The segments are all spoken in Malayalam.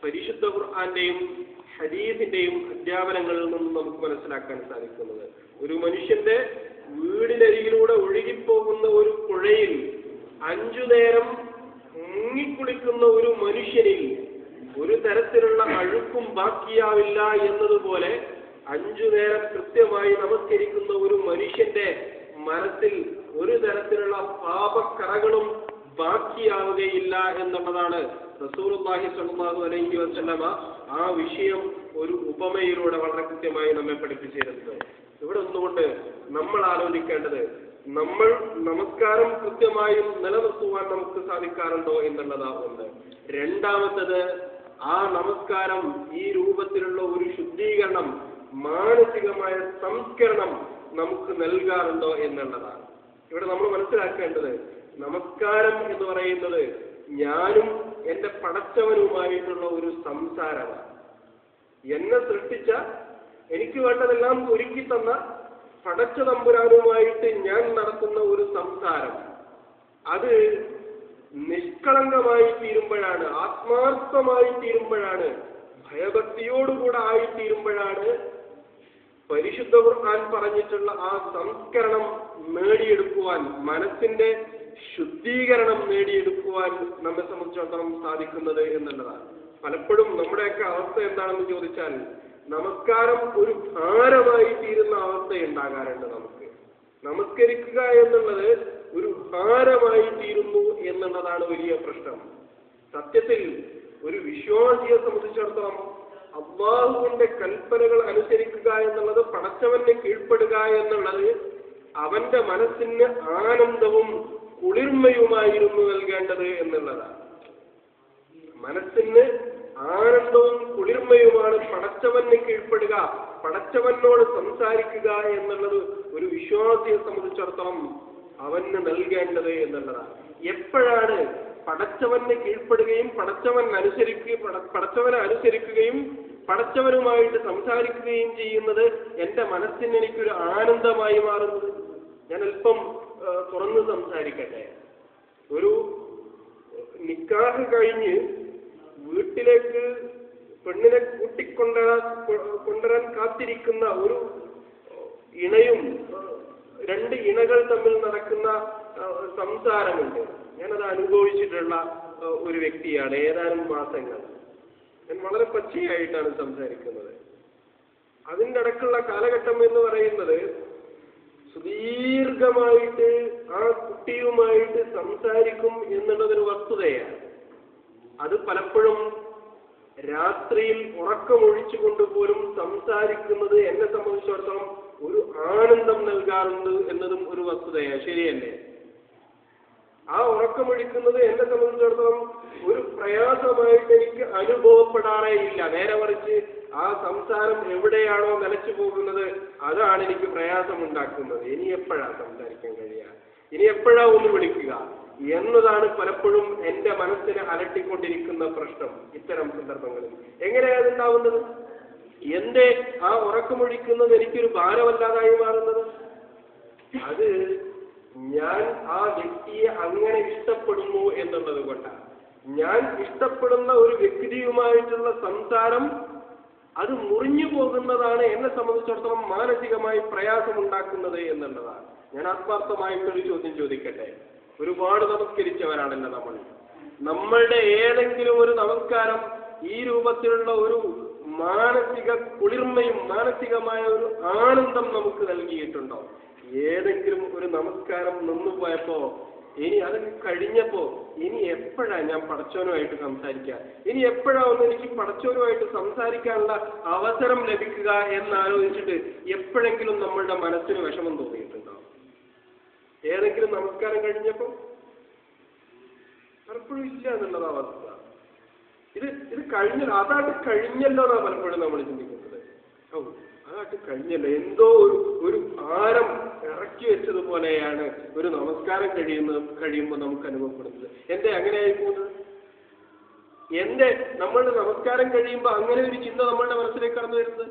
പരിശുദ്ധ ഖുർആന്റെയും ഹദീസിന്റെയും അധ്യാപനങ്ങളിൽ നിന്നും നമുക്ക് മനസ്സിലാക്കാൻ സാധിക്കുന്നത്. ഒരു മനുഷ്യന്റെ വീടിനരികിലൂടെ ഒഴുകിപ്പോകുന്ന ഒരു പുഴയിൽ 5 നേരം മുങ്ങിക്കുളിക്കുന്ന ഒരു മനുഷ്യനിൽ ഒരു തരത്തിലുള്ള അഴുക്കും ബാക്കിയാവില്ല എന്നതുപോലെ 5 നേരം കൃത്യമായി നമസ്കരിക്കുന്ന ഒരു മനുഷ്യന്റെ മനസ്സിൽ ഒരു തരത്തിലുള്ള പാപക്കറകളും ബാക്കിയാവുകയില്ല എന്നുള്ളതാണ് റസൂലുള്ളാഹി സ്വല്ലല്ലാഹു അലൈഹി വസല്ലമ ആ വിഷയം ഒരു ഉപമയിലൂടെ വളരെ കൃത്യമായി നമ്മെ പഠിപ്പിച്ചിരുന്നത്. ഇവിടെ ഒന്നുകൊണ്ട് നമ്മൾ ആലോചിക്കേണ്ടത്, നമ്മൾ നമസ്കാരം കൃത്യമായും നിലനിർത്തുവാൻ നമുക്ക് സാധിക്കാറുണ്ടോ എന്നുള്ളതാ ഒന്ന്. രണ്ടാമത്തത്, ആ നമസ്കാരം ഈ രൂപത്തിലുള്ള ഒരു ശുദ്ധീകരണം, മാനസികമായ സംസ്കരണം നമുക്ക് നൽകാറുണ്ടോ എന്നുള്ളതാണ്. ഇവിടെ നമ്മൾ മനസ്സിലാക്കേണ്ടത്, നമസ്കാരം എന്ന് പറയുന്നത് ഞാനും എന്റെ പടച്ചവനുമായിട്ടുള്ള ഒരു സംസാരമാണ്. എന്നെ സൃഷ്ടിച്ച, എനിക്ക് വേണ്ടതെല്ലാം ഒരുക്കി തന്ന പടച്ച തമ്പുരാനുമായിട്ട് ഞാൻ നടത്തുന്ന ഒരു സംസാരം. അത് നിഷ്കളങ്കമായി തീരുമ്പോഴാണ്, ആത്മാർത്ഥമായി തീരുമ്പോഴാണ്, ഭയഭക്തിയോടുകൂടെ ആയിത്തീരുമ്പോഴാണ് പരിശുദ്ധ ഖുർആൻ പറഞ്ഞിട്ടുള്ള ആ സംസ്കരണം നേടിയെടുക്കുവാൻ, മനസ്സിന്റെ ശുദ്ധീകരണം നേടിയെടുക്കുവാൻ നമ്മെ സംബന്ധിച്ചിടത്തോളം സാധിക്കുന്നത് എന്നുള്ളതാണ്. പലപ്പോഴും നമ്മുടെയൊക്കെ അവസ്ഥ എന്താണെന്ന് ചോദിച്ചാൽ, നമസ്കാരം ഒരു ഭാരമായി തീരുന്ന അവസ്ഥ ഉണ്ടാകാറുണ്ട്. നമുക്ക് നമസ്കരിക്കുക എന്നുള്ളത് ഒരു ഭാരമായി തീരുന്നു എന്നുള്ളതാണ് വലിയ പ്രശ്നം. സത്യത്തിൽ ഒരു വിശ്വാസിയെ സംബന്ധിച്ചിടത്തോളം അല്ലാഹുവിന്റെ കൽപ്പനകൾ അനുസരിക്കുക എന്നുള്ളത്, പടച്ചവന് കീഴ്പ്പെടുക എന്നുള്ളത് അവന്റെ മനസ്സിന് ആനന്ദവും കുളിർമയുമായിരുന്നു നൽകേണ്ടത് എന്നുള്ളതാണ്. മനസ്സിന് ആനന്ദവും കുളിർമയുമാണ് പടച്ചവന് കീഴ്പ്പെടുക, പടച്ചവനോട് സംസാരിക്കുക എന്നുള്ളത് ഒരു വിശ്വാസിയെ സംബന്ധിച്ചിടത്തോളം അവന് നൽകേണ്ടത് എന്നുള്ളതാണ്. എപ്പോഴാണ് പടച്ചവന് കീഴ്പ്പെടുകയും പടച്ചവനെ അനുസരിക്കുകയും പടച്ചവനുമായിട്ട് സംസാരിക്കുകയും ചെയ്യുന്നത് എന്റെ മനസ്സിന് എനിക്കൊരു ആനന്ദമായി മാറുന്നത്? ഞാൻ അല്പം തുറന്ന് സംസാരിക്കട്ടെ. ഒരു നിക്കാഹ് കഴിഞ്ഞ് വീട്ടിലേക്ക് പെണ്ണിനെ കൊണ്ടുവരാൻ കാത്തിരിക്കുന്ന ഒരു ഇണയും 2 ഇണകൾ തമ്മിൽ നടക്കുന്ന സംസാരമുണ്ട്. ഞാനത് അനുഭവിച്ചിട്ടുള്ള ഒരു വ്യക്തിയാണ്. ഏതാനും മാസങ്ങൾ ഞാൻ വളരെ പച്ചയായിട്ടാണ് സംസാരിക്കുന്നത്. അതിൻ്റെ ഇടയ്ക്കുള്ള കാലഘട്ടം എന്ന് പറയുന്നത് സുദീർഘമായിട്ട് ആ കുട്ടിയുമായിട്ട് സംസാരിക്കും എന്നുള്ളതൊരു വസ്തുതയാണ്. അത് പലപ്പോഴും രാത്രിയിൽ ഉറക്കമൊഴിച്ചുകൊണ്ട് പോലും സംസാരിക്കുന്നത് എന്നെ സംബന്ധിച്ചിടത്തോളം ഒരു ആനന്ദം നൽകാറുണ്ട് എന്നതും ഒരു വസ്തുതയാണ്. ശരിയല്ലേ? ആ ഉറക്കമൊഴിക്കുന്നത് എന്നെ സംബന്ധിച്ചിടത്തോളം ഒരു പ്രയാസമായിട്ട് എനിക്ക് അനുഭവപ്പെടാറേ ഇല്ല. നേരെ മറിച്ച് ആ സംസാരം എവിടെയാണോ നിലച്ചു പോകുന്നത് അതാണ് എനിക്ക് പ്രയാസമുണ്ടാക്കുന്നത്. ഇനി എപ്പോഴാ സംസാരിക്കാൻ കഴിയുക, ഇനി എപ്പോഴാ ഒന്ന് വിളിക്കുക എന്നതാണ് പലപ്പോഴും എന്റെ മനസ്സിനെ അലട്ടിക്കൊണ്ടിരിക്കുന്ന പ്രശ്നം. ഇത്തരം സന്ദർഭങ്ങളിൽ എങ്ങനെയാണ് ഉണ്ടാവുന്നത്? എന്റെ ആ ഉറക്കമൊഴിക്കുന്നത് എനിക്കൊരു ഭാരമല്ലാതായി മാറുന്നത്? അത് ഞാൻ ആ വ്യക്തിയെ അങ്ങനെ ഇഷ്ടപ്പെടുന്നു എന്നുള്ളത് കൊണ്ടാണ്. ഞാൻ ഇഷ്ടപ്പെടുന്ന ഒരു വ്യക്തിയുമായിട്ടുള്ള സംസാരം അത് മുറിഞ്ഞു പോകുന്നതാണ് എന്നെ സംബന്ധിച്ചിടത്തോളം മാനസികമായി പ്രയാസമുണ്ടാക്കുന്നത് എന്നുള്ളതാണ്. ഞാൻ ആത്മാർത്ഥമായിട്ടൊരു ചോദ്യം ചോദിക്കട്ടെ. ഒരുപാട് നമസ്കരിച്ചവരാണല്ലോ നമ്മൾ. നമ്മളുടെ ഏതെങ്കിലും ഒരു നമസ്കാരം ഈ രൂപത്തിലുള്ള ഒരു മാനസിക കുളിർമയും മാനസികമായ ഒരു ആനന്ദം നമുക്ക് നൽകിയിട്ടുണ്ടോ? ഏതെങ്കിലും ഒരു നമസ്കാരം നിന്നുപോയപ്പോ, ഇനി അത് കഴിഞ്ഞപ്പോ, ഇനി എപ്പോഴാ ഞാൻ പടച്ചവനുമായിട്ട് സംസാരിക്കുക, ഇനി എപ്പോഴാ ഒന്ന് എനിക്ക് പടച്ചവനുമായിട്ട് സംസാരിക്കാനുള്ള അവസരം ലഭിക്കുക എന്നാലോചിച്ചിട്ട് എപ്പോഴെങ്കിലും നമ്മളുടെ മനസ്സിന് വിഷമം തോന്നിയിട്ടുണ്ടോ? ഏതെങ്കിലും നമസ്കാരം കഴിഞ്ഞപ്പോ? പലപ്പോഴും ഇല്ല എന്നുള്ളത് അവസ്ഥ. ഇത് കഴിഞ്ഞല്ലോ, അതായിട്ട് കഴിഞ്ഞല്ലോ എന്നാ പലപ്പോഴും നമ്മൾ ചിന്തിക്കുന്നത്. അതായിട്ട് കഴിഞ്ഞല്ലോ, എന്തോ ഒരു ഭാരം ഇറക്കി വെച്ചതുപോലെയാണ് ഒരു നമസ്കാരം കഴിയുമ്പോൾ നമുക്ക് അനുഭവപ്പെടുന്നത്. എന്തേ അങ്ങനെയായി പോകുന്നത്? നമ്മളുടെ നമസ്കാരം കഴിയുമ്പോൾ അങ്ങനെ ഒരു ചിന്ത നമ്മളുടെ മനസ്സിലേക്ക് കടന്നു വരുന്നത്?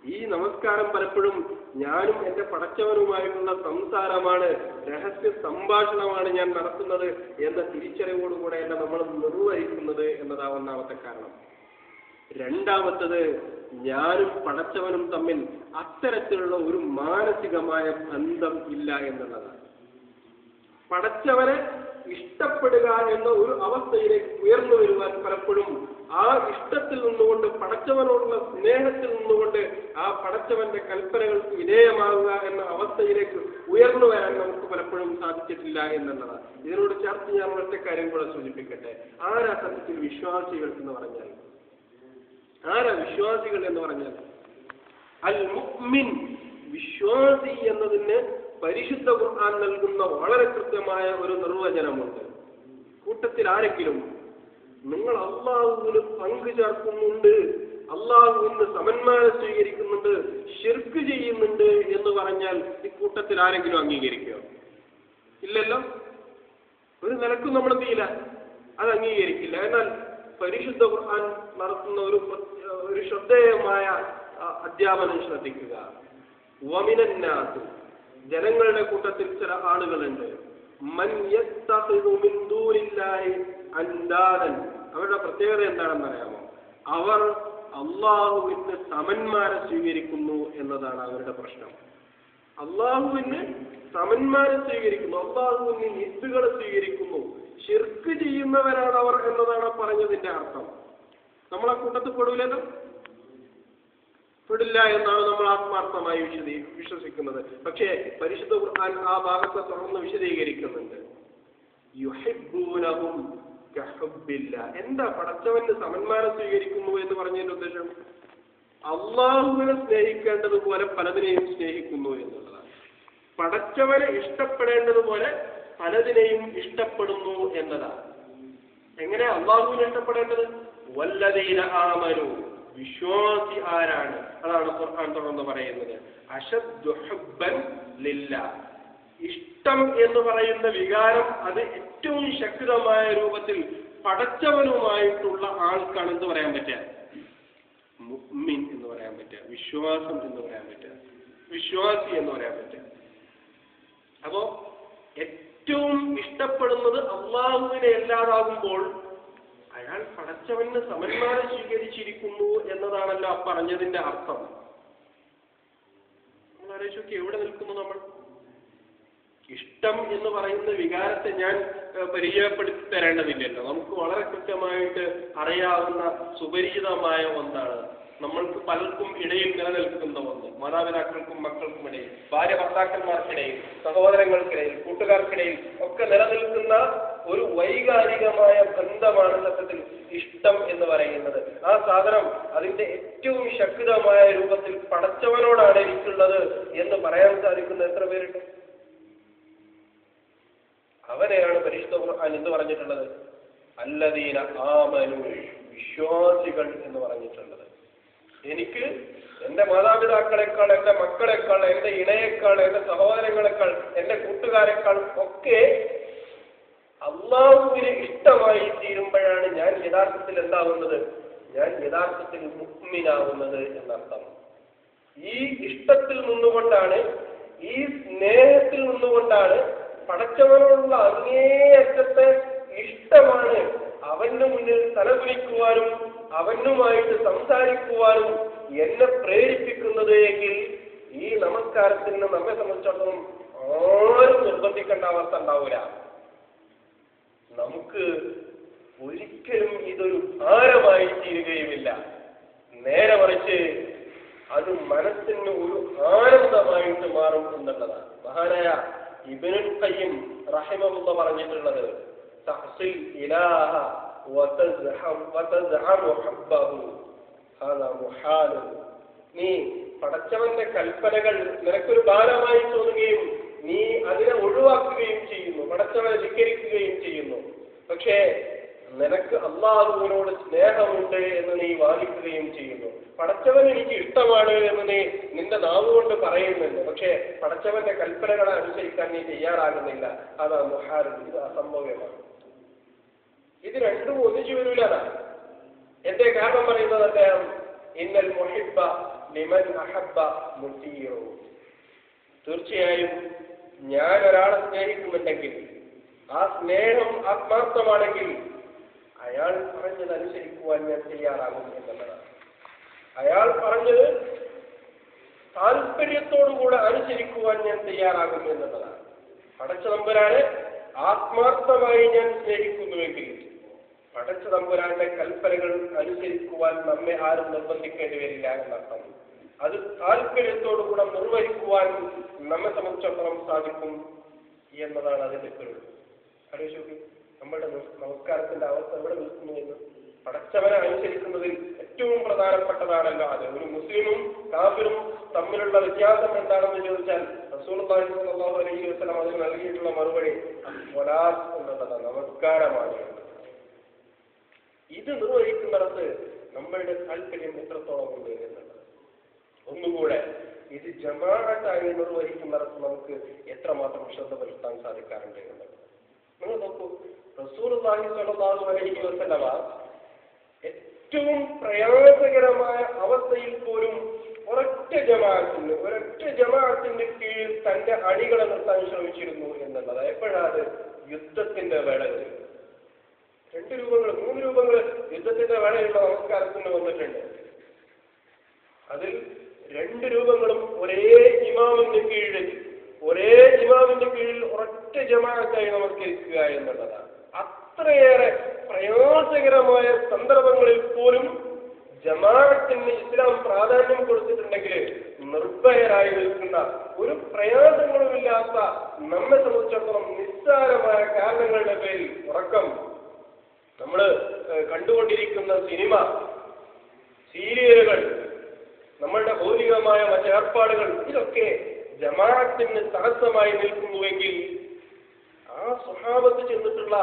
ഈ നമസ്കാരം പലപ്പോഴും ഞാനും എന്റെ പടച്ചവനുമായിട്ടുള്ള സംസാരമാണ്, രഹസ്യ സംഭാഷണമാണ് ഞാൻ നടത്തുന്നത് എന്ന തിരിച്ചറിവോടുകൂടെയല്ല നമ്മൾ നിർവഹിക്കുന്നത് എന്നതാണ് ഒന്നാമത്തെ കാരണം. രണ്ടാമത്തത്, ഞാനും പടച്ചവനും തമ്മിൽ അത്തരത്തിലുള്ള ഒരു മാനസികമായ ബന്ധം ഇല്ല എന്നുള്ളതാണ്. പടച്ചവനെ ഇഷ്ടപ്പെടുക എന്ന ഒരു അവസ്ഥയിലേക്ക് ഉയർന്നു വരുവാൻ പലപ്പോഴും ആ ഇഷ്ടത്തിൽ നിന്നുകൊണ്ട്, പടച്ചവനോടുള്ള സ്നേഹത്തിൽ നിന്നുകൊണ്ട് ആ പടച്ചവന്റെ കൽപ്പനകൾക്ക് വിധേയമാകുക എന്ന അവസ്ഥയിലേക്ക് ഉയർന്നു വരാൻ നമുക്ക് പലപ്പോഴും സാധിച്ചിട്ടില്ല എന്നുള്ളതാണ്. ഇതിനോട് ചേർത്ത് ഞാൻ ഒറ്റ കാര്യം കൂടെ സൂചിപ്പിക്കട്ടെ. ആരാ സത്യത്തിൽ വിശ്വാസികൾ എന്ന് പറഞ്ഞാൽ? ആരാ വിശ്വാസികൾ എന്ന് പറഞ്ഞാൽ? അൽ മുഅ്മിൻ, വിശ്വാസി എന്നതിന് പരിശുദ്ധ ഖുർആൻ നൽകുന്ന വളരെ കൃത്യമായ ഒരു നിർവചനമുണ്ട്. കൂട്ടത്തിൽ ആരെങ്കിലും നിങ്ങൾ അള്ളാഹുവിന് പങ്കു ചേർക്കുന്നുണ്ട്, അള്ളാഹുവിന് സമന്മാരെ സ്വീകരിക്കുന്നുണ്ട്, ശിർക്ക് ചെയ്യുന്നുണ്ട് എന്ന് പറഞ്ഞാൽ ഇക്കൂട്ടത്തിൽ ആരെങ്കിലും അംഗീകരിക്കുക? ഇല്ലല്ലോ. ഒരു നിലക്കും നമ്മൾ തീല അത് അംഗീകരിക്കില്ല. എന്നാൽ പരിശുദ്ധ ഖുർആൻ നടത്തുന്ന ഒരു ശ്രദ്ധേയമായ അധ്യാപനം ശ്രദ്ധിക്കുക. വമിനന്നാസ്, ജനങ്ങളുടെ കൂട്ടത്തിൽ ചില ആളുകളുണ്ട്, മൻ യത്തഖിദു മിൻ ദൂനില്ലാഹി അൻദാദൻ. അവരുടെ പ്രത്യേകത എന്താണെന്ന് അറിയാമോ? അവർ അള്ളാഹുവിന് സമന്മാരെ സ്വീകരിക്കുന്നു എന്നതാണ് അവരുടെ പ്രശ്നം. അള്ളാഹുവിന് സമന്മാരെ സ്വീകരിക്കുന്നു, അള്ളാഹുവിന് നിസ്സുകളെ സ്വീകരിക്കുന്നു, ശിർക്ക് ചെയ്യുന്നവരാണ് അവർ എന്നതാണ് പറഞ്ഞതിന്റെ അർത്ഥം. നമ്മളെ കൂട്ടത്തിൽ പെടൂലല്ലോ, പെടില്ല എന്നാണ് നമ്മൾ ആത്മാർത്ഥമായി വിശ്വസിക്കുന്നത്. പക്ഷേ പരിശുദ്ധ ഖുർആൻ ആ ഭാഗത്തെ തുറന്ന് വിശദീകരിക്കുന്നുണ്ട്. യുഹിബ്ബൂനഹും കഹുബ്ബില്ലാ. എന്താ പടച്ചവന്റെ സമന്മാരെ സ്വീകരിക്കുന്നു എന്ന് പറഞ്ഞതിന്റെ ഉദ്ദേശം? അള്ളാഹുവിനെ സ്നേഹിക്കേണ്ടതുപോലെ പലതിനെയും സ്നേഹിക്കുന്നു എന്നുള്ളതാണ്. പടച്ചവനെ ഇഷ്ടപ്പെടേണ്ടതുപോലെ പലതിനെയും ഇഷ്ടപ്പെടുന്നു എന്നതാണ്. എങ്ങനെ അള്ളാഹുവിനെ ഇഷ്ടപ്പെടേണ്ടത്? വല്ലദീന ആമനു, വിശ്വാസി ആരാണ്? അതാണ് ഖുർആൻ തുടർന്ന് പറയുന്നത്. അശദ്ദു ഹുബ്ബൻ ലില്ലാ. ഇഷ്ടം എന്ന് പറയുന്ന വികാരം അത് ഏറ്റവും ശക്തമായ രൂപത്തിൽ പടച്ചവനുമായിട്ടുള്ള ആൾക്കാണ് എന്ത് പറയാൻ പറ്റുക? മുഅ്മിൻ എന്ന് പറയാൻ പറ്റുക, വിശ്വാസം എന്ന് പറയാൻ പറ്റുക, വിശ്വാസി എന്ന് പറയാൻ പറ്റുക. അപ്പോ ഏറ്റവും ഇഷ്ടപ്പെടുന്നത് അള്ളാഹുവിനെ അല്ലാതാകുമ്പോൾ അയാൾ പടച്ചവന് സമന്മാരെ സ്വീകരിച്ചിരിക്കുന്നു എന്നതാണല്ലോ പറഞ്ഞതിന്റെ അർത്ഥം. നമ്മൾ ആലോചിച്ച് എവിടെ നിൽക്കുന്നു നമ്മൾ? ഇഷ്ടം എന്ന് പറയുന്ന വികാരത്തെ ഞാൻ പരിചയപ്പെടുത്തി തരേണ്ടതില്ലല്ലോ. നമുക്ക് വളരെ കൃത്യമായിട്ട് അറിയാവുന്ന സുപരിചിതമായ ഒന്നാണ്. നമ്മൾക്ക് പലർക്കും ഇടയിൽ നിലനിൽക്കുന്ന ഒന്ന്, മാതാപിതാക്കൾക്കും മക്കൾക്കും ഇടയിൽ, ഭാര്യ ഭർത്താക്കന്മാർക്കിടയിൽ, സഹോദരങ്ങൾക്കിടയിൽ, കൂട്ടുകാർക്കിടയിൽ ഒക്കെ നിലനിൽക്കുന്ന ഒരു വൈകാരികമായ ബന്ധമാണ് സത്യത്തിൽ ഇഷ്ടം എന്ന് പറയുന്നത്. ആ സാധനം അതിന്റെ ഏറ്റവും ശക്തമായ രൂപത്തിൽ പടച്ചവനോടാണ് എനിക്കുള്ളത് എന്ന് പറയാൻ സാധിക്കുന്ന എത്ര പേരുണ്ട്? അവനെയാണ് പരിശുദ്ധ ഖുർആൻ എന്ന് പറഞ്ഞിട്ടുള്ളത്? അല്ലദീന ആമനു, വിശ്വാസികൾ എന്ന് പറഞ്ഞിട്ടുള്ളത്. എനിക്ക് എന്റെ മാതാപിതാക്കളെക്കാൾ, എന്റെ മക്കളെക്കാൾ, എന്റെ ഇണയേക്കാൾ, എന്റെ സഹോദരങ്ങളെക്കാൾ, എന്റെ കൂട്ടുകാരെക്കാൾ ഒക്കെ അള്ളാഹുവിന് ഇഷ്ടമായി തീരുമ്പോഴാണ് ഞാൻ യഥാർത്ഥത്തിൽ എന്താവുന്നത്? ഞാൻ യഥാർത്ഥത്തിൽ മുഅ്മിനാവുന്നത് എന്നർത്ഥം. ഈ ഇഷ്ടത്തിൽ നിന്നുകൊണ്ടാണ്, ഈ സ്നേഹത്തിൽ നിന്നുകൊണ്ടാണ്, പടച്ചവനോടുള്ള അങ്ങേയറ്റത്തെ ഇഷ്ടമാണ് അവന്റെ മുന്നിൽ തലകുനിക്കുവാനും അവനുമായിട്ട് സംസാരിക്കുവാനും എന്നെ പ്രേരിപ്പിക്കുന്നത് എങ്കിൽ ഈ നമസ്കാരത്തിന് നമ്മെ സംബന്ധിച്ചിടത്തോളം ആരും നിർബന്ധിക്കേണ്ട അവസ്ഥ ഉണ്ടാവില്ല. നമുക്ക് ഒരിക്കലും ഇതൊരു ഭാരമായി തീരുകയുമില്ല. നേരെ മറിച്ച് അത് മനസ്സിന് ഒരു ആനന്ദമായിട്ട് മാറും എന്നുള്ളതാണ്. മഹാനായ ഇബ്നുൽ ഖയ്യിം റഹിമഹുല്ലാഹ് പറഞ്ഞിട്ടുള്ളത്, തഹ്സിൽ ഇലാഹ വതസ്അമു ഹബ്ബഹു ഹാദാ മുഹാൽ. നീ പടച്ചവന്റെ കൽപ്പനകൾ നിനക്കൊരു ഭാരമായി തോന്നുകയും നീ അതിനെ ഒഴിവാക്കുകയും ചെയ്യുന്നു, പടച്ചവനെ ധിക്കരിക്കുകയും ചെയ്യുന്നു. പക്ഷേ നിനക്ക് അള്ളാഹുവിനോട് സ്നേഹമുണ്ട് എന്ന് നീ വാദിക്കുകയും ചെയ്യുന്നു. പടച്ചവൻ എനിക്ക് ഇഷ്ടമാണ് എന്ന് നീ നിന്റെ നാവുകൊണ്ട് പറയുന്നുണ്ട്. പക്ഷേ പടച്ചവന്റെ കൽപ്പനകളെ അനുസരിക്കാൻ നീ തയ്യാറാകുന്നില്ല. അതാ മുഹാൽ, ഇത് അസംഭവ്യമാണ്. ഇത് രണ്ടും ഒന്നിച്ചു വരൂലാണ്. എന്റെ കാരണം പറയുന്നത് അദ്ദേഹം, ഇന്നൽ മുഹിബ്ബ ലിമൻ അഹബ്ബ മുതീഉ. തീർച്ചയായും ഞാൻ ഒരാളെ സ്നേഹിക്കുന്നുണ്ടെങ്കിൽ ആ സ്നേഹം ആത്മാർത്ഥമാണെങ്കിൽ അയാൾ പറഞ്ഞത് അനുസരിക്കുവാൻ ഞാൻ തയ്യാറാകും എന്നുള്ളതാണ്. അയാൾ പറഞ്ഞത് താല്പര്യത്തോടുകൂടെ അനുസരിക്കുവാൻ ഞാൻ തയ്യാറാകും എന്നുള്ളതാണ്. പടച്ച തമ്പുരാനെ ആത്മാർത്ഥമായി ഞാൻ സ്നേഹിക്കുന്നുവെങ്കിൽ പടച്ച തമ്പുരാന്റെ കൽപ്പനകൾ അനുസരിക്കുവാൻ നമ്മെ ആരും നിർബന്ധിക്കേണ്ടി വരില്ല എന്നർത്ഥം. അത് താല്പര്യത്തോടുകൂടെ നിർവഹിക്കുവാൻ നമ്മെ സംബന്ധിച്ചിടത്തോളം സാധിക്കും എന്നതാണ് അതിന്റെ പൊരുൾ. ആലോചിച്ചു, നമ്മുടെ നമസ്കാരത്തിന്റെ അവസ്ഥ എവിടെ നിൽക്കുന്നു എന്ന്. പടച്ചവനെ അനുസരിക്കുന്നതിൽ ഏറ്റവും പ്രധാനപ്പെട്ടതാണല്ലോ അത്. ഒരു മുസ്ലിമും കാഫിറും തമ്മിലുള്ള വ്യത്യാസം എന്താണെന്ന് ചോദിച്ചാൽ റസൂലുള്ളാഹി സ്വല്ലല്ലാഹു അലൈഹി വസല്ലം അതിന് നൽകിയിട്ടുള്ള മറുപടി സ്വലാത്ത് എന്നുള്ളതാണ്, നമസ്കാരമാണ്. ഇത് നിർവഹിക്കുന്നിടത്ത് നമ്മളുടെ താല്പര്യം എത്രത്തോളം ഉണ്ട് എന്നുള്ളത്. ഒന്നുകൂടെ ഇത് ജമാഅത്തായി നിർവഹിക്കുന്നിടത്ത് നമുക്ക് എത്രമാത്രം ശ്രദ്ധ പുലർത്താൻ സാധിക്കാറുണ്ട് എന്നുള്ളത്. നിങ്ങൾ നോക്കൂ, റസൂലുള്ളാഹി സ്വല്ലല്ലാഹു അലൈഹി വസല്ലം ഏറ്റവും പ്രയാസകരമായ അവസ്ഥയിൽ പോലും ഒരൊറ്റ ജമാഅത്തിന്റെ കീഴിൽ തന്റെ അണികളെ നിർത്താൻ ശ്രമിച്ചിരുന്നു എന്നുള്ളത്. എപ്പോഴാണ്? യുദ്ധത്തിന്റെ വേളയിൽ. 2 രൂപങ്ങൾ 3 രൂപങ്ങൾ യുദ്ധത്തിന്റെ വേളയിലുള്ള നമസ്കാരത്തിന് വന്നിട്ടുണ്ട്. അതിൽ 2 രൂപങ്ങളും ഒരേ ഇമാമിന്റെ കീഴിൽ ഒരൊറ്റ ജമാഅത്തായി നമസ്കരിക്കുക എന്നുള്ളതാണ്. അത്രയേറെ പ്രയാസകരമായ സന്ദർഭങ്ങളിൽ പോലും ജമാഅത്തിന് ഇസ്ലാം പ്രാധാന്യം കൊടുത്തിട്ടുണ്ടെങ്കിൽ നിർഭയരായി നിൽക്കുന്ന, ഒരു പ്രയാസങ്ങളുമില്ലാത്ത, നമ്മെ സംബന്ധിച്ചിടത്തോളം നിസ്സാരമായ കാരണങ്ങളുടെ പേരിൽ ഉറക്കം, നമ്മൾ കണ്ടുകൊണ്ടിരിക്കുന്ന സിനിമ, സീരിയലുകൾ, നമ്മളുടെ ഭൗതികമായ മറ്റേർപ്പാടുകൾ, ഇതൊക്കെ ജമാഅത്തിന് തടസ്സമായി നിൽക്കുന്നുവെങ്കിൽ ആ സ്വഹാബത്ത് ചെന്നിട്ടുള്ള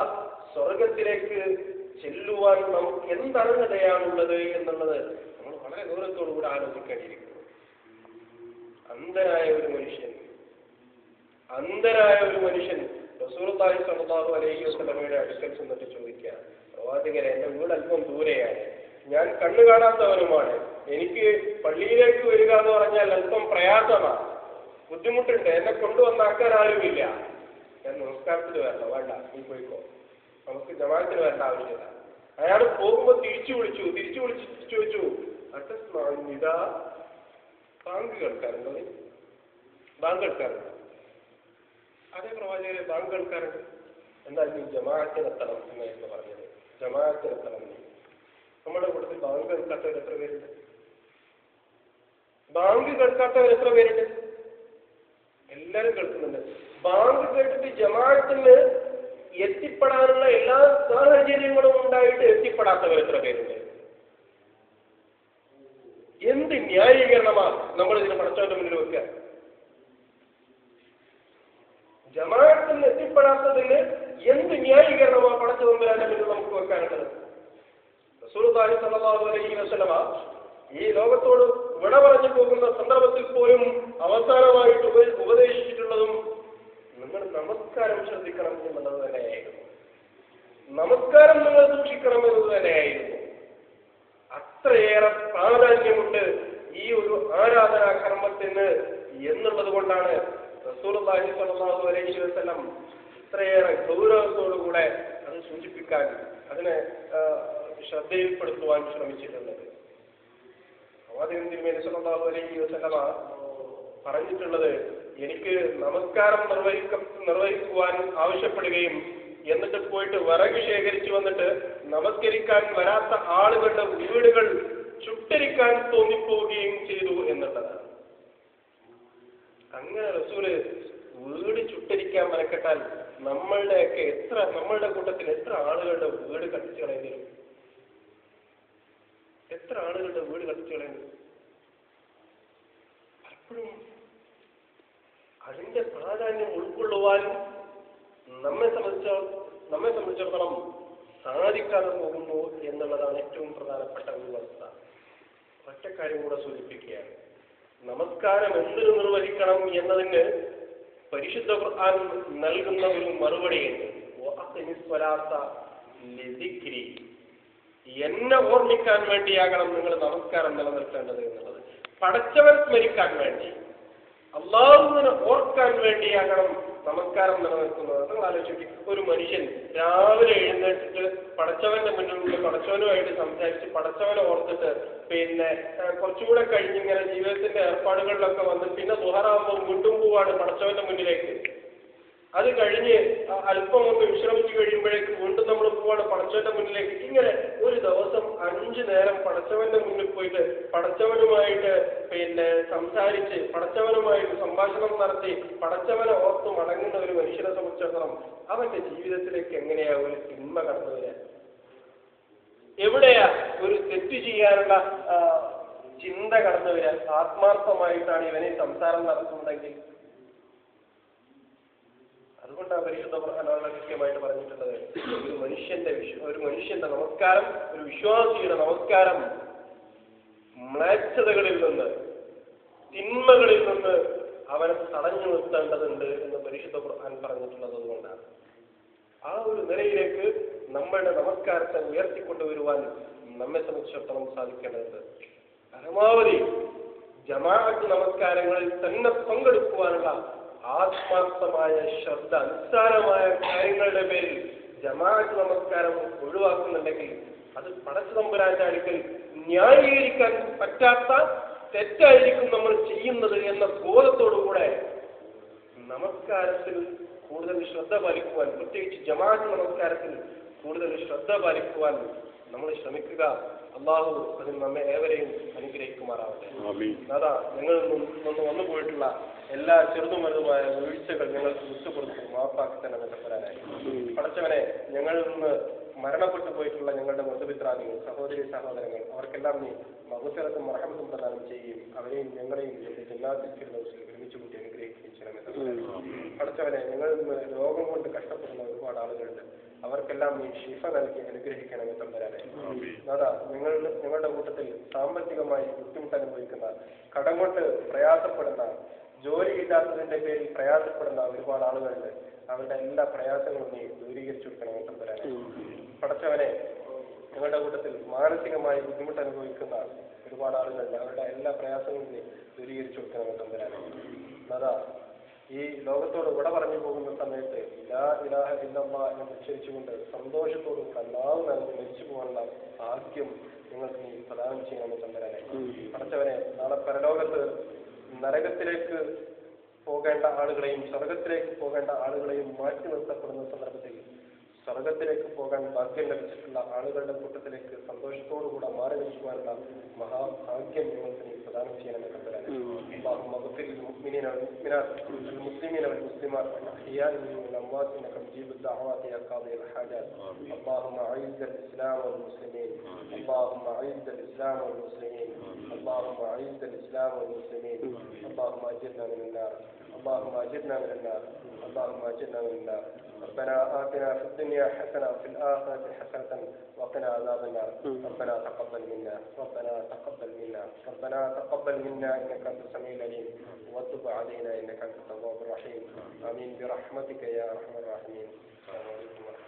സ്വർഗത്തിലേക്ക് ചെല്ലുവാൻ നമുക്ക് എന്തർഹതയാണുള്ളത് എന്നുള്ളത് നമ്മൾ വളരെ ഗൗരവത്തോടുകൂടി ആലോചിക്കേണ്ടിയിരിക്കുന്നു. അന്ധനായ ഒരു മനുഷ്യൻ റസൂലുള്ളാഹി സ്വല്ലല്ലാഹു അലൈഹി വസല്ലമയുടെ അടുക്കൽ ചെന്നിട്ട് ചോദിക്കുക, പ്രവാചകരെ, എന്റെ വീട് അല്പം ദൂരെയാണ്, ഞാൻ കണ്ണു കാണാത്തവനുമാണ്, എനിക്ക് പള്ളിയിലേക്ക് വരിക എന്ന് പറഞ്ഞാൽ അല്പം പ്രയാസമാണ്, ബുദ്ധിമുട്ടുണ്ട്, എന്നെ കൊണ്ടുവന്നാക്കാൻ ആരുമില്ല, ഞാൻ നമസ്കാരത്തിന് വരണം, വേണ്ട നീ പോയിക്കോ, നമുക്ക് ജമാഅത്തിന് വരേണ്ട ആവശ്യമില്ല. അയാൾ പോകുമ്പോൾ തിരിച്ചു വിളിച്ചിട്ട് ചോദിച്ചു, ഇതാ ബാങ്ക് കേൾക്കാറുണ്ടോ? ബാങ്ക് കേൾക്കാറുണ്ട്. അതേ പ്രവാചകരെ, ബാങ്ക് കേൾക്കാറുണ്ട്. എന്നാൽ നീ ജമാഅത്തിനെത്തണം എന്നായിരുന്നു പറഞ്ഞത്. ജമാഅത്തിനെത്തണം. നമ്മുടെ കൂട്ടത്തിൽ ബാങ്ക് കേൾക്കാത്തവർ എത്ര പേരുണ്ട്? എല്ലാവരും കേൾക്കുന്നുണ്ട്. ബാങ്ക് കേട്ടിട്ട് ജമാഅത്തിന് എത്തിപ്പെടാനുള്ള എല്ലാ സാഹചര്യങ്ങളും ഉണ്ടായിട്ട് എത്തിപ്പെടാത്തവർ എത്ര പേരുണ്ട്? എന്ത് ന്യായീകരണമാണ് നമ്മൾ ഇതിന് പടച്ചവന്റെ മുന്നിൽ വെക്കുക? ജമാഅത്തിന് എത്തിപ്പെടാത്തതിന് എന്ത് ന്യായീകരണമാണ് പടച്ചവന്റെ മുന്നിൽ നമുക്ക് വെക്കാനുള്ളത്? റസൂലുള്ളാഹി സ്വല്ലല്ലാഹു അലൈഹി വസല്ലമ ഈ ലോകത്തോട് വിട പറഞ്ഞു പോകുന്ന സന്ദർഭത്തിൽ പോലും അവസാനമായിട്ട് ഉപദേശിച്ചിട്ടുള്ളതും നിങ്ങൾ നമസ്കാരം ശ്രദ്ധിക്കണം എന്നുള്ളത് തന്നെയായിരുന്നു. നമസ്കാരം നിങ്ങൾ സൂക്ഷിക്കണം എന്നത് തന്നെയായിരുന്നു. അത്രയേറെ പ്രാധാന്യമുണ്ട് ഈ ഒരു ആരാധനാ കർമ്മത്തിന് എന്നുള്ളത് കൊണ്ടാണ് റസൂലുള്ളാഹി സ്വല്ലല്ലാഹു അലൈഹി വസല്ലം ഇത്രയേറെ ഗൗരവത്തോടുകൂടെ അത് സൂചിപ്പിക്കാൻ, അതിനെ ശ്രദ്ധയിൽപ്പെടുത്തുവാൻ ശ്രമിച്ചിട്ടുള്ളത്. പ്രവാചകൻ തിരുമേനി സ്വല്ലല്ലാഹു അലൈഹി വസല്ലമ പറഞ്ഞിട്ടുള്ളത്, എനിക്ക് നമസ്കാരം നിർവഹിക്കുവാൻ ആവശ്യപ്പെടുകയും എന്നിട്ട് പോയിട്ട് വിറക് ശേഖരിച്ചു വന്നിട്ട് നമസ്കരിക്കാൻ വരാത്ത ആളുകളുടെ വീടുകൾ ചുട്ടരിക്കാൻ തോന്നിപ്പോവുകയും ചെയ്തു എന്നുള്ളതാണ്. അങ്ങനെ റസൂല് വീട് ചുട്ടരിക്കാൻ മെനക്കെട്ടാൽ നമ്മളുടെ കൂട്ടത്തിൽ എത്ര ആളുകളുടെ വീട് കത്തിച്ചു കളയേണ്ടി വരും? പലപ്പോഴും അതിന്റെ പ്രാധാന്യം ഉൾക്കൊള്ളുവാനും നമ്മെ സംബന്ധിച്ചിടത്തോളം സാധിക്കാതെ പോകുന്നു എന്നുള്ളതാണ് ഏറ്റവും പ്രധാനപ്പെട്ട ഒരു വസ്തുത. ഒറ്റക്കാര്യം കൂടെ സൂചിപ്പിക്കുകയാണ്. നമസ്കാരം എന്തിനു നിർവഹിക്കണം എന്നതിന് പരിശുദ്ധ ഖുർആൻ നൽകുന്ന ഒരു മറുപടിയുണ്ട്. എന്നെ ഓർമ്മിക്കാൻ വേണ്ടിയാകണം നിങ്ങൾ നമസ്കാരം നിലനിർത്തേണ്ടത് എന്നുള്ളത്. പടച്ചവൻ സ്മരിക്കാൻ വേണ്ടി, അള്ളാഹുവിനെ ഓർക്കാൻ വേണ്ടിയാകണം നമസ്കാരം നിലനിൽക്കുന്നത്. നിങ്ങൾ ആലോചിക്കും, ഒരു മനുഷ്യൻ രാവിലെ എഴുന്നേറ്റിട്ട് പടച്ചവന്റെ മുന്നിൽ പടച്ചവനുമായിട്ട് സംസാരിച്ച് പടച്ചവനെ ഓർത്തിട്ട് കുറച്ചുകൂടെ കഴിഞ്ഞിങ്ങനെ ജീവിതത്തിന്റെ ഏർപ്പാടുകളിലൊക്കെ വന്ന് പിന്നെ ദുഹറാകുമ്പോൾ വീണ്ടും പോവാണ് പടച്ചവന്റെ മുന്നിലേക്ക്. അത് കഴിഞ്ഞ് അല്പം ഒന്ന് വിശ്രമിച്ചു കഴിയുമ്പോഴേക്ക് വീണ്ടും നമ്മൾ പോവാണ് പടച്ചവന്റെ മുന്നിലേക്ക്. ഇങ്ങനെ ഒരു ദിവസം 5 നേരം പടച്ചവന്റെ മുന്നിൽ പോയിട്ട് പടച്ചവനുമായിട്ട് സംസാരിച്ച് പടച്ചവനുമായിട്ട് സംഭാഷണം നടത്തി പടച്ചവനെ ഓർത്ത് മടങ്ങുന്ന ഒരു മനുഷ്യനെ സംബന്ധിച്ചിടത്തോളം അവന്റെ ജീവിതത്തിലേക്ക് എങ്ങനെയാ ഒരു തിന്മ കടന്നു വരിക? എവിടെയാ ഒരു തെറ്റ് ചെയ്യാനുള്ള ചിന്ത കടന്നു വരിക? ആത്മാർത്ഥമായിട്ടാണ് ഇവനെ സംസാരം നടത്തുന്നതെങ്കിൽ. അതുകൊണ്ടാണ് പരിശുദ്ധ ഖുർആൻ വളരെ കൃത്യമായിട്ട് പറഞ്ഞിട്ടുള്ളത്, ഒരു മനുഷ്യന്റെ നമസ്കാരം, ഒരു വിശ്വാസിയുടെ നമസ്കാരം മ്ലേച്ഛതകളിൽ നിന്ന്, തിന്മകളിൽ നിന്ന് അവനെ തടഞ്ഞു നിർത്തേണ്ടതുണ്ട് എന്ന് പരിശുദ്ധ ഖുർആൻ പറഞ്ഞിട്ടുള്ളത്. അതുകൊണ്ടാണ് ആ ഒരു നിലയിലേക്ക് നമ്മളുടെ നമസ്കാരത്തെ ഉയർത്തിക്കൊണ്ടുവരുവാൻ നമ്മെ സംബന്ധിച്ചിടത്തോളം സാധിക്കേണ്ടതുണ്ട്. പരമാവധി ജമാഅത്ത് നമസ്കാരങ്ങളിൽ തന്നെ പങ്കെടുക്കുവാനുള്ള ആത്മാർത്ഥമായ ശ്രദ്ധ, നിസ്സാരമായ കാര്യങ്ങളുടെ പേരിൽ ജമാഅത്ത് നമസ്കാരം ഒഴിവാക്കുന്നുണ്ടെങ്കിൽ അത് പടച്ച തമ്പുരാന്റെ അടുക്കൽ ന്യായീകരിക്കാൻ പറ്റാത്ത തെറ്റായിരിക്കും നമ്മൾ ചെയ്യുന്നത് എന്ന ബോധത്തോടുകൂടെ നമസ്കാരത്തിൽ കൂടുതൽ ശ്രദ്ധ പാലിക്കുവാൻ, പ്രത്യേകിച്ച് ജമാഅത്ത് നമസ്കാരത്തിൽ കൂടുതൽ ശ്രദ്ധ പാലിക്കുവാൻ നമ്മൾ ശ്രമിക്കുക. അള്ളാഹു അതിൽ നമ്മെ ഏവരെയും അനുഗ്രഹിക്കുമാറാവട്ടെ. അതാ ഞങ്ങളിൽ നിന്ന് വന്നു പോയിട്ടുള്ള എല്ലാ ചെറുതും വലുതുമായ വീഴ്ചകൾ ഞങ്ങൾക്ക് വിട്ടുപുറത്ത് മാപ്പാക്കി തന്നെ ബന്ധപ്പെടാനായി. പടച്ചവനെ, ഞങ്ങളിൽ നിന്ന് മരണപ്പെട്ടു പോയിട്ടുള്ള ഞങ്ങളുടെ ബന്ധുമിത്രാദികൾ, സഹോദരി സഹോദരങ്ങൾ, അവർക്കെല്ലാം നീ മഹുസരത്തും മറഹമത്തും പ്രദാനം ചെയ്യുകയും അവരെയും ഞങ്ങളെയും ജന്നാത്തിൽ ഫിർദൗസിൽ ഒരുമിച്ച് കൂട്ടി അനുഗ്രഹിക്കുകയും ചെയ്യണമെന്ന്. പടച്ചവനെ, ഞങ്ങളിൽ നിന്ന് രോഗം കൊണ്ട് കഷ്ടപ്പെടുന്ന ഒരുപാട് ആളുകളുണ്ട്. അവർക്കെല്ലാം നീ ശിഫ നൽകി അനുഗ്രഹിക്കണമെന്ന് തമ്പരാനെ. അതാ ഞങ്ങളുടെ കൂട്ടത്തിൽ സാമ്പത്തികമായി ബുദ്ധിമുട്ട് അനുഭവിക്കുന്ന, കടം കൊണ്ട് പ്രയാസപ്പെടുന്ന, ജോലിയില്ലാത്തതിന്റെ പേരിൽ പ്രയാസപ്പെടുന്ന ഒരുപാട് ആളുകളുണ്ട്. അവരുടെ എല്ലാ പ്രയാസങ്ങളും നീ ദൂരീകരിച്ചു കൊടുക്കണമെന്ന് തമ്പരാനെ. പടച്ചവനെ, ഞങ്ങളുടെ കൂട്ടത്തിൽ മാനസികമായി ബുദ്ധിമുട്ട് അനുഭവിക്കുന്ന ഒരുപാട് ആളുകളുണ്ട്. അവരുടെ എല്ലാ പ്രയാസങ്ങളും നീ ദൂരീകരിച്ചു കൊടുക്കണമെന്ന് തമ്പരാനെ. അതാ ഈ ലോകത്തോട് വിട പറഞ്ഞു പോകുന്ന സമയത്ത് ലാ ഇലാഹ ഇല്ലല്ലാഹ് എന്ന് ഉച്ചരിച്ചുകൊണ്ട് സന്തോഷത്തോടും നാവ് നൽകി മരിച്ചു പോകാനുള്ള ഭാഗ്യം നിങ്ങൾക്ക് നീ പ്രദാനം ചെയ്യണമെന്ന് തമ്പരാനെ. പടച്ചവനെ, നാളെ പരലോകത്ത് നരകത്തിലേക്ക് പോകേണ്ട ആളുകളെയും സ്വർഗത്തിലേക്ക് പോകേണ്ട ആളുകളെയും മാറ്റി നിർത്തപ്പെടുന്ന സന്ദർഭത്തിൽ സ്വർഗത്തിലേക്ക് പോകാൻ ഭാഗ്യം ലഭിച്ചിട്ടുള്ള ആളുകളുടെ കൂട്ടത്തിലേക്ക് സന്തോഷത്തോടുകൂടെ മാറി നിൽക്കുവാനുള്ള മഹാഭാഗ്യം നിങ്ങൾക്ക് നീ പ്രദാനം ചെയ്യണമെന്ന് തമ്പരാനെ. اللهم اغفر للمؤمنين والمؤمنات والمسلمين والمسلمات والاحياء منهم والاموات انك مجيب الدعوات يا قاضي الحاجات. اللهم اعز الاسلام والمسلمين، اللهم اعز الاسلام والمسلمين، اللهم اعز الاسلام والمسلمين. اللهم اجرنا من النار، اللهم اجرنا من النار، اللهم اجرنا من النار. ربنا آتنا في الدنيا حسنة وفي الآخرة حسنة وقنا عذاب النار. ربنا تقبل منا، ربنا تقبل منا، ربنا تقبل منا إنك أنت السميع العليم وتب علينا إنك أنت التواب الرحيم. آمين برحمتك يا أرحم الراحمين. السلام عليكم ورحمة الله.